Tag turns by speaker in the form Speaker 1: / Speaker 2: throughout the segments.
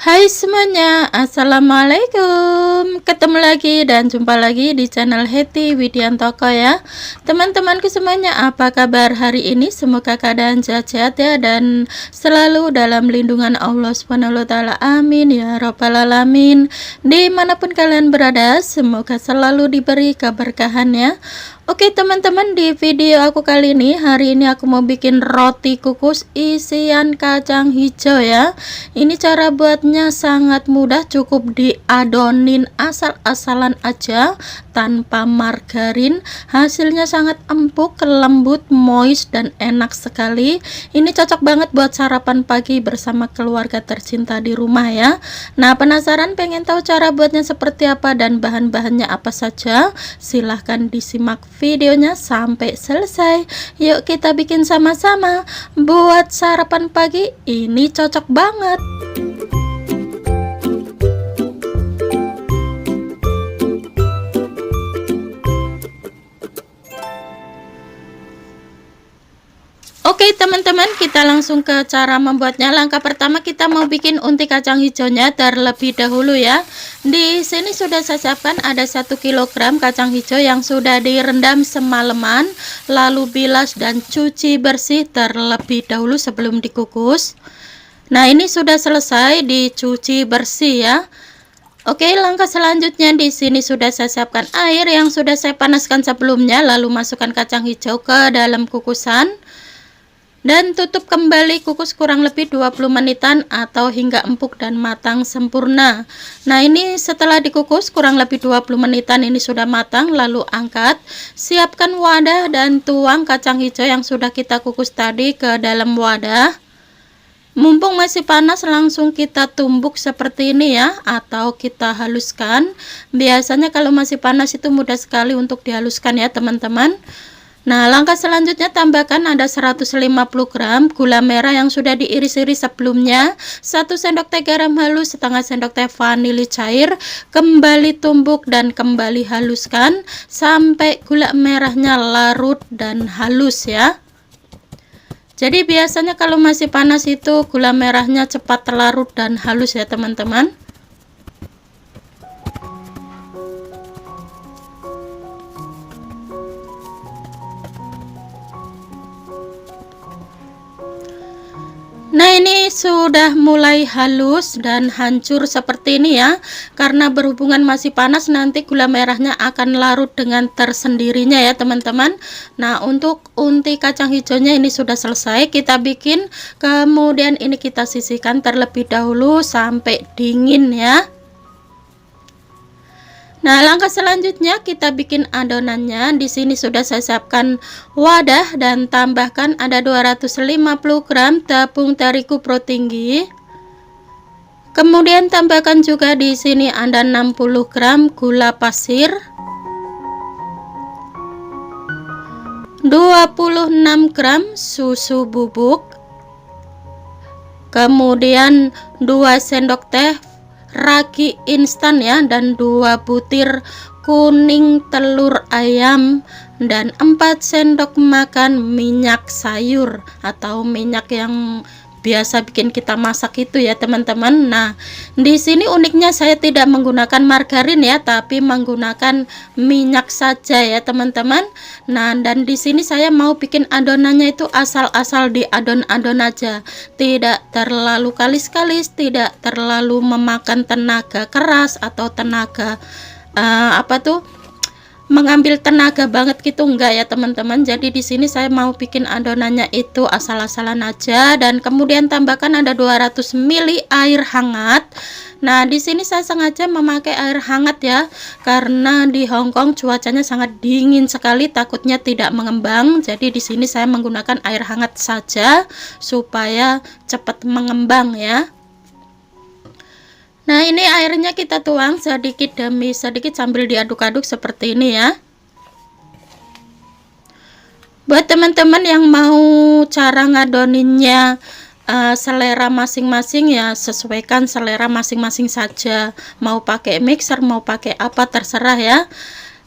Speaker 1: Hai semuanya, assalamualaikum. Ketemu lagi dan jumpa lagi di channel Hetty Widiantoko ya. Teman-temanku semuanya, apa kabar hari ini? Semoga keadaan sehat-sehat ya dan selalu dalam lindungan Allah Subhanahu wa taala. Amin ya rabbal alamin. Dimanapun kalian berada, semoga selalu diberi keberkahan ya. Oke teman-teman, di video aku kali ini, hari ini aku mau bikin roti kukus isian kacang hijau ya. Ini cara buatnya sangat mudah, cukup diadonin asal-asalan aja tanpa margarin. Hasilnya sangat empuk, lembut, moist dan enak sekali. Ini cocok banget buat sarapan pagi bersama keluarga tercinta di rumah ya. Nah, penasaran pengen tahu cara buatnya seperti apa dan bahan-bahannya apa saja? Silahkan disimak videonya sampai selesai. Yuk kita bikin sama-sama. Buat sarapan pagi ini cocok banget. Oke teman-teman, kita langsung ke cara membuatnya. Langkah pertama kita mau bikin unti kacang hijaunya terlebih dahulu ya. Di sini sudah saya siapkan ada 1 kg kacang hijau yang sudah direndam semalaman, lalu bilas dan cuci bersih terlebih dahulu sebelum dikukus. Nah, ini sudah selesai dicuci bersih ya. Oke, langkah selanjutnya di sini sudah saya siapkan air yang sudah saya panaskan sebelumnya, lalu masukkan kacang hijau ke dalam kukusan. Dan tutup kembali, kukus kurang lebih 20 menitan atau hingga empuk dan matang sempurna. Nah, ini setelah dikukus kurang lebih 20 menitan ini sudah matang, lalu angkat. Siapkan wadah dan tuang kacang hijau yang sudah kita kukus tadi ke dalam wadah. Mumpung masih panas, langsung kita tumbuk seperti ini ya, atau kita haluskan. Biasanya kalau masih panas itu mudah sekali untuk dihaluskan ya teman-teman. Nah, langkah selanjutnya tambahkan ada 150 gram gula merah yang sudah diiris-iris sebelumnya, 1 sendok teh garam halus, setengah sendok teh vanili cair, kembali tumbuk dan kembali haluskan sampai gula merahnya larut dan halus ya. Jadi biasanya kalau masih panas itu gula merahnya cepat larut dan halus ya teman-teman. Nah, ini sudah mulai halus dan hancur seperti ini ya. Karena berhubungan masih panas, nanti gula merahnya akan larut dengan tersendirinya ya teman-teman. Nah, untuk unti kacang hijaunya ini sudah selesai kita bikin. Kemudian ini kita sisihkan terlebih dahulu sampai dingin ya. Nah, langkah selanjutnya kita bikin adonannya. Di sini sudah saya siapkan wadah dan tambahkan ada 250 gram tepung terigu pro tinggi. Kemudian tambahkan juga di sini ada 60 gram gula pasir, 26 gram susu bubuk, kemudian 2 sendok teh ragi instan ya, dan 2 butir kuning telur ayam, dan 4 sendok makan minyak sayur atau minyak yang biasa bikin kita masak itu ya teman-teman. Nah, di sini uniknya saya tidak menggunakan margarin ya, tapi menggunakan minyak saja ya teman-teman. Nah, dan di sini saya mau bikin adonannya itu asal-asal diadon-adon aja, tidak terlalu kalis-kalis, tidak terlalu memakan tenaga keras atau tenaga mengambil tenaga banget gitu, enggak ya teman-teman. Jadi di sini saya mau bikin adonannya itu asal-asalan aja, dan kemudian tambahkan ada 200 ml air hangat. Nah, di sini saya sengaja memakai air hangat ya, karena di Hongkong cuacanya sangat dingin sekali, takutnya tidak mengembang. Jadi di sini saya menggunakan air hangat saja supaya cepat mengembang ya. Nah, ini airnya kita tuang sedikit demi sedikit sambil diaduk-aduk seperti ini ya. Buat teman-teman yang mau cara ngadoninnya selera masing-masing ya, sesuaikan selera masing-masing saja. Mau pakai mixer, mau pakai apa terserah ya.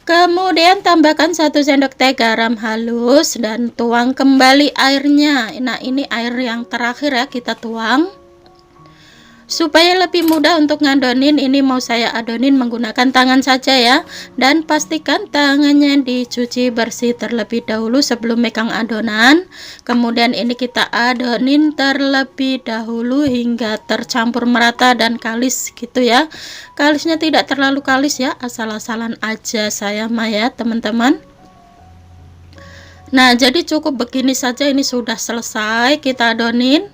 Speaker 1: Kemudian tambahkan 1 sendok teh garam halus dan tuang kembali airnya. Nah, ini air yang terakhir ya kita tuang. Supaya lebih mudah untuk ngadonin, ini mau saya adonin menggunakan tangan saja ya. Dan pastikan tangannya dicuci bersih terlebih dahulu sebelum megang adonan. Kemudian ini kita adonin terlebih dahulu hingga tercampur merata dan kalis gitu ya. Kalisnya tidak terlalu kalis ya, asal-asalan aja saya mah ya teman-teman. Nah, jadi cukup begini saja, ini sudah selesai kita adonin.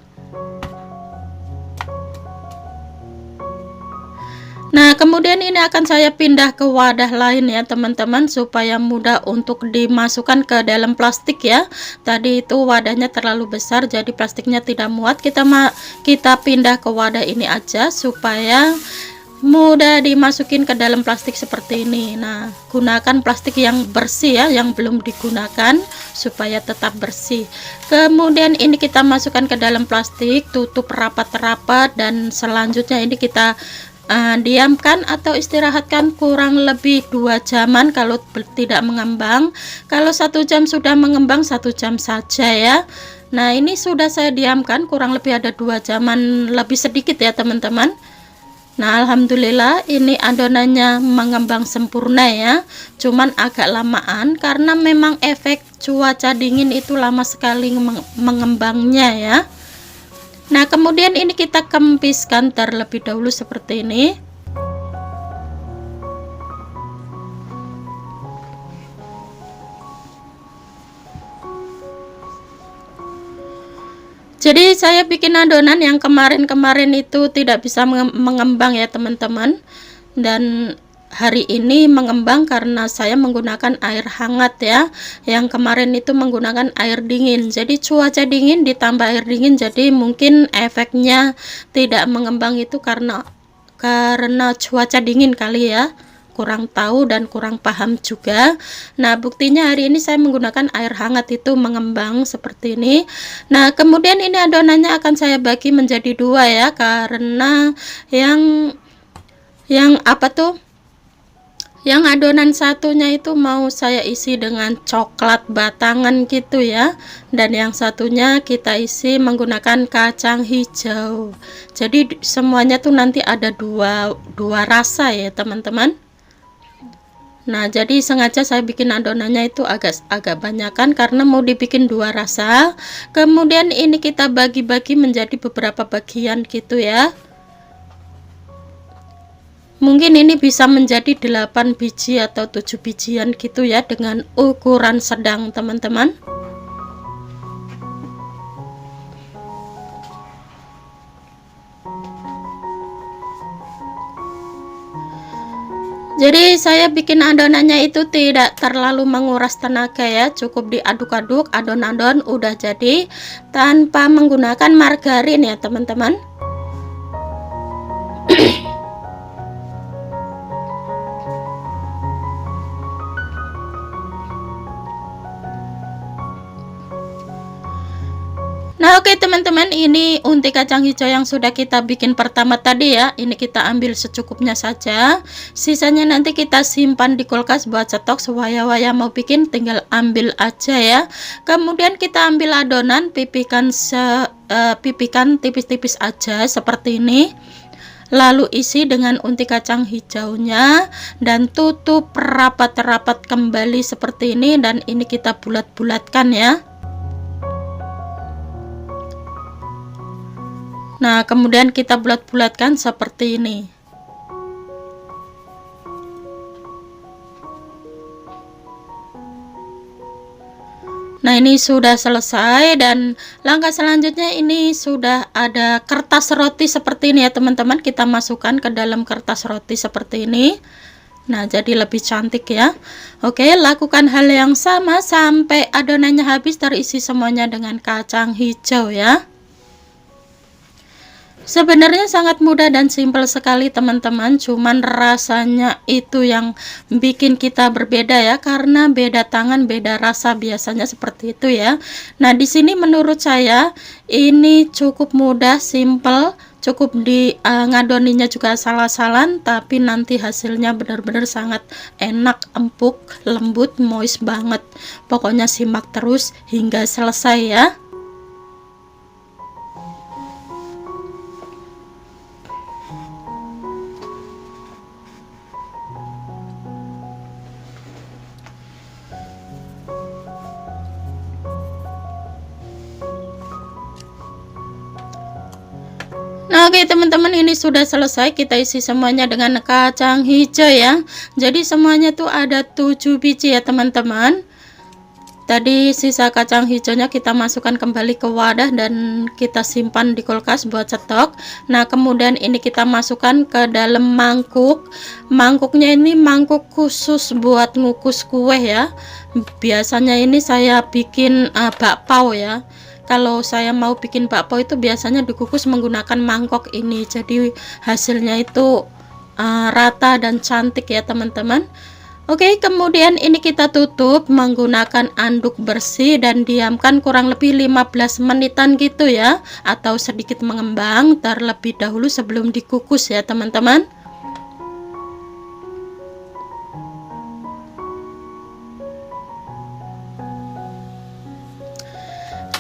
Speaker 1: Nah, kemudian ini akan saya pindah ke wadah lain ya teman-teman, supaya mudah untuk dimasukkan ke dalam plastik ya. Tadi itu wadahnya terlalu besar jadi plastiknya tidak muat. Kita pindah ke wadah ini aja supaya mudah dimasukin ke dalam plastik seperti ini. Nah, gunakan plastik yang bersih ya, yang belum digunakan supaya tetap bersih. Kemudian ini kita masukkan ke dalam plastik, tutup rapat-rapat, dan selanjutnya ini kita diamkan atau istirahatkan kurang lebih 2 jaman kalau tidak mengembang. Kalau 1 jam sudah mengembang, 1 jam saja ya. Nah, ini sudah saya diamkan kurang lebih ada 2 jaman lebih sedikit ya teman-teman. Nah, alhamdulillah ini adonannya mengembang sempurna ya. Cuman agak lamaan karena memang efek cuaca dingin itu lama sekali mengembangnya ya. Nah, kemudian ini kita kempiskan terlebih dahulu seperti ini. Jadi saya bikin adonan yang kemarin-kemarin itu tidak bisa mengembang ya teman-teman. Dan hari ini mengembang karena saya menggunakan air hangat ya. Yang kemarin itu menggunakan air dingin. Jadi cuaca dingin ditambah air dingin, jadi mungkin efeknya tidak mengembang itu karena cuaca dingin kali ya. Kurang tahu dan kurang paham juga. Nah, buktinya hari ini saya menggunakan air hangat itu mengembang seperti ini. Nah, kemudian ini adonannya akan saya bagi menjadi 2 ya, karena yang apa tuh, yang adonan satunya itu mau saya isi dengan coklat batangan gitu ya, dan yang satunya kita isi menggunakan kacang hijau. Jadi semuanya tuh nanti ada dua rasa ya teman-teman. Nah, jadi sengaja saya bikin adonannya itu agak banyakan karena mau dibikin 2 rasa. Kemudian ini kita bagi-bagi menjadi beberapa bagian gitu ya. Mungkin ini bisa menjadi 8 biji atau 7 bijian gitu ya, dengan ukuran sedang teman-teman. Jadi saya bikin adonannya itu tidak terlalu menguras tenaga ya, cukup diaduk-aduk, adon-adon udah jadi tanpa menggunakan margarin ya teman-teman. Nah, oke teman-teman, ini unti kacang hijau yang sudah kita bikin pertama tadi ya. Ini kita ambil secukupnya saja. Sisanya nanti kita simpan di kulkas buat stok, sewaya-waya mau bikin tinggal ambil aja ya. Kemudian kita ambil adonan, pipihkan tipis-tipis aja seperti ini. Lalu isi dengan unti kacang hijaunya dan tutup rapat-rapat kembali seperti ini, dan ini kita bulat-bulatkan ya. Nah, kemudian kita bulat-bulatkan seperti ini. Nah, ini sudah selesai, dan langkah selanjutnya ini sudah ada kertas roti seperti ini ya teman-teman. Kita masukkan ke dalam kertas roti seperti ini. Nah, jadi lebih cantik ya. Oke, lakukan hal yang sama sampai adonannya habis terisi semuanya dengan kacang hijau ya. Sebenarnya sangat mudah dan simpel sekali teman-teman, cuman rasanya itu yang bikin kita berbeda ya, karena beda tangan beda rasa, biasanya seperti itu ya. Nah, di sini menurut saya ini cukup mudah, simpel, cukup ngadoninya juga asal-asalan, tapi nanti hasilnya benar-benar sangat enak, empuk, lembut, moist banget. Pokoknya simak terus hingga selesai ya. Nah, oke teman-teman, ini sudah selesai. Kita isi semuanya dengan kacang hijau ya. Jadi semuanya tuh ada 7 biji ya teman-teman. Tadi sisa kacang hijaunya kita masukkan kembali ke wadah dan kita simpan di kulkas buat stok. Nah, kemudian ini kita masukkan ke dalam mangkuk. Mangkuknya ini mangkuk khusus buat ngukus kue ya. Biasanya ini saya bikin bakpao ya. Kalau saya mau bikin bakpao itu biasanya dikukus menggunakan mangkok ini. Jadi hasilnya itu rata dan cantik ya teman-teman. Oke, kemudian ini kita tutup menggunakan anduk bersih dan diamkan kurang lebih 15 menitan gitu ya, atau sedikit mengembang terlebih dahulu sebelum dikukus ya teman-teman.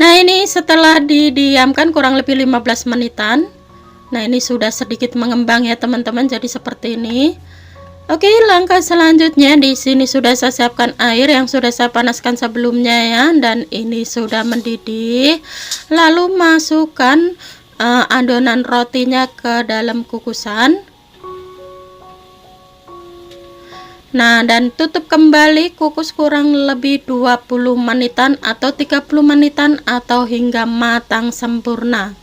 Speaker 1: Nah, ini setelah didiamkan kurang lebih 15 menitan. Nah, ini sudah sedikit mengembang ya teman-teman, jadi seperti ini. Oke, langkah selanjutnya di sini sudah saya siapkan air yang sudah saya panaskan sebelumnya ya, dan ini sudah mendidih. Lalu masukkan adonan rotinya ke dalam kukusan. Nah, dan tutup kembali, kukus kurang lebih 20 menitan atau 30 menitan atau hingga matang sempurna.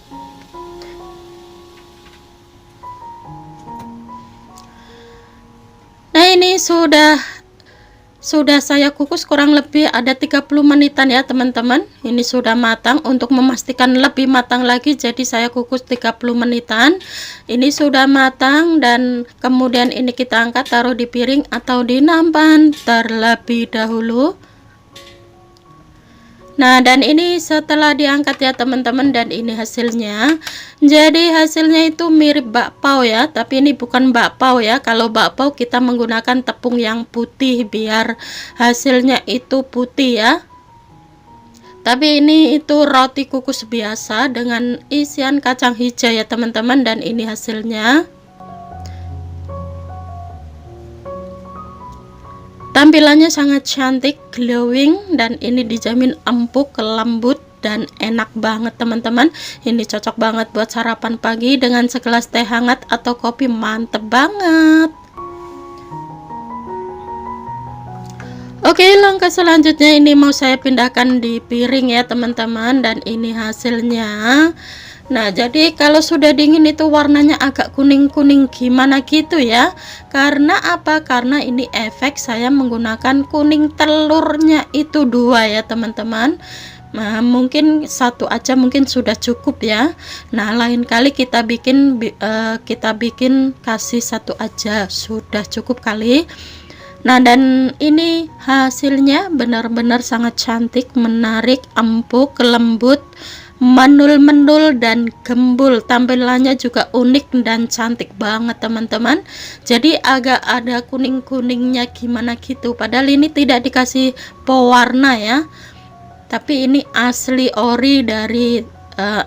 Speaker 1: Nah, ini sudah saya kukus kurang lebih ada 30 menitan ya teman-teman. Ini sudah matang. Untuk memastikan lebih matang lagi, jadi saya kukus 30 menitan. Ini sudah matang dan kemudian ini kita angkat, taruh di piring atau di nampan terlebih dahulu. Nah, dan ini setelah diangkat ya teman-teman, dan ini hasilnya. Jadi hasilnya itu mirip bakpao ya, tapi ini bukan bakpao ya. Kalau bakpao kita menggunakan tepung yang putih biar hasilnya itu putih ya. Tapi ini itu roti kukus biasa dengan isian kacang hijau ya teman-teman, dan ini hasilnya. Tampilannya sangat cantik, glowing, dan ini dijamin empuk, lembut, dan enak banget teman-teman. Ini cocok banget buat sarapan pagi dengan segelas teh hangat atau kopi, mantep banget. Oke, langkah selanjutnya ini mau saya pindahkan di piring ya teman-teman, dan ini hasilnya. Nah, jadi kalau sudah dingin itu warnanya agak kuning-kuning gimana gitu ya. Karena apa? Karena ini efek saya menggunakan kuning telurnya itu 2 ya teman-teman. Nah, mungkin 1 aja mungkin sudah cukup ya. Nah, lain kali kita bikin kasih 1 aja sudah cukup kali. Nah, dan ini hasilnya benar-benar sangat cantik, menarik, empuk, lembut, menul-menul, dan gembul. Tampilannya juga unik dan cantik banget teman-teman. Jadi agak ada kuning-kuningnya gimana gitu, padahal ini tidak dikasih pewarna ya, tapi ini asli ori dari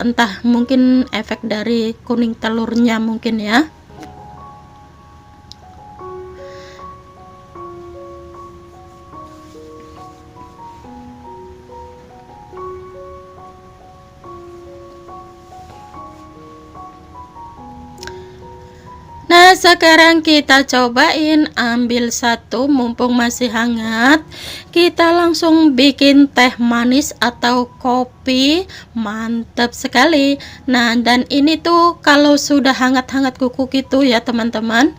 Speaker 1: entah mungkin efek dari kuning telurnya mungkin ya. Nah, sekarang kita cobain, ambil 1 mumpung masih hangat. Kita langsung bikin teh manis atau kopi, mantap sekali. Nah, dan ini tuh kalau sudah hangat-hangat kuku gitu ya teman-teman.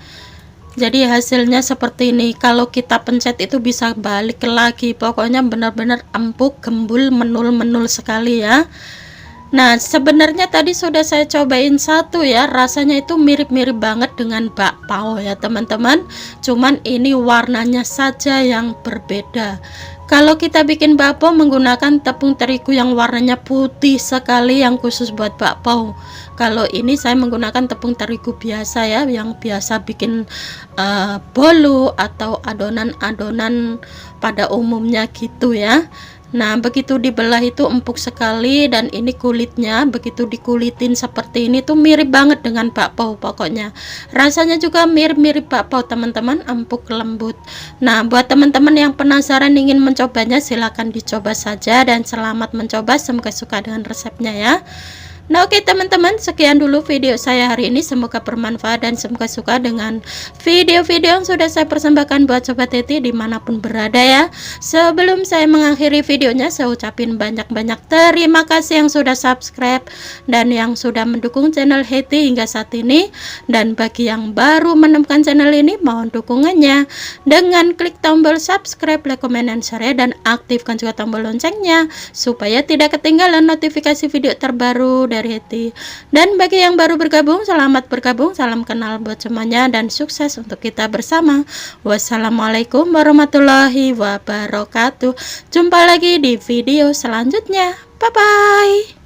Speaker 1: Jadi hasilnya seperti ini. Kalau kita pencet itu bisa balik lagi. Pokoknya benar-benar empuk, gembul, menul-menul sekali ya. Nah, sebenarnya tadi sudah saya cobain 1 ya, rasanya itu mirip-mirip banget dengan bakpao ya teman-teman, cuman ini warnanya saja yang berbeda. Kalau kita bikin bakpao menggunakan tepung terigu yang warnanya putih sekali yang khusus buat bakpao. Kalau ini saya menggunakan tepung terigu biasa ya, yang biasa bikin bolu atau adonan-adonan pada umumnya gitu ya. Nah, begitu dibelah itu empuk sekali, dan ini kulitnya begitu dikulitin seperti ini tuh mirip banget dengan bakpao. Pokoknya rasanya juga mirip-mirip bakpao teman-teman, empuk, lembut. Nah, buat teman-teman yang penasaran ingin mencobanya, silahkan dicoba saja, dan selamat mencoba, semoga suka dengan resepnya ya. Nah, oke teman-teman, sekian dulu video saya hari ini. Semoga bermanfaat dan semoga suka dengan video-video yang sudah saya persembahkan buat Sobat Heti dimanapun berada ya. Sebelum saya mengakhiri videonya, saya ucapin banyak-banyak terima kasih yang sudah subscribe dan yang sudah mendukung channel Heti hingga saat ini. Dan bagi yang baru menemukan channel ini, mohon dukungannya dengan klik tombol subscribe, like, comment, dan share, dan aktifkan juga tombol loncengnya supaya tidak ketinggalan notifikasi video terbaru dari Heti. Dan bagi yang baru bergabung, selamat bergabung, salam kenal buat semuanya dan sukses untuk kita bersama. Wassalamualaikum warahmatullahi wabarakatuh. Jumpa lagi di video selanjutnya. Bye bye.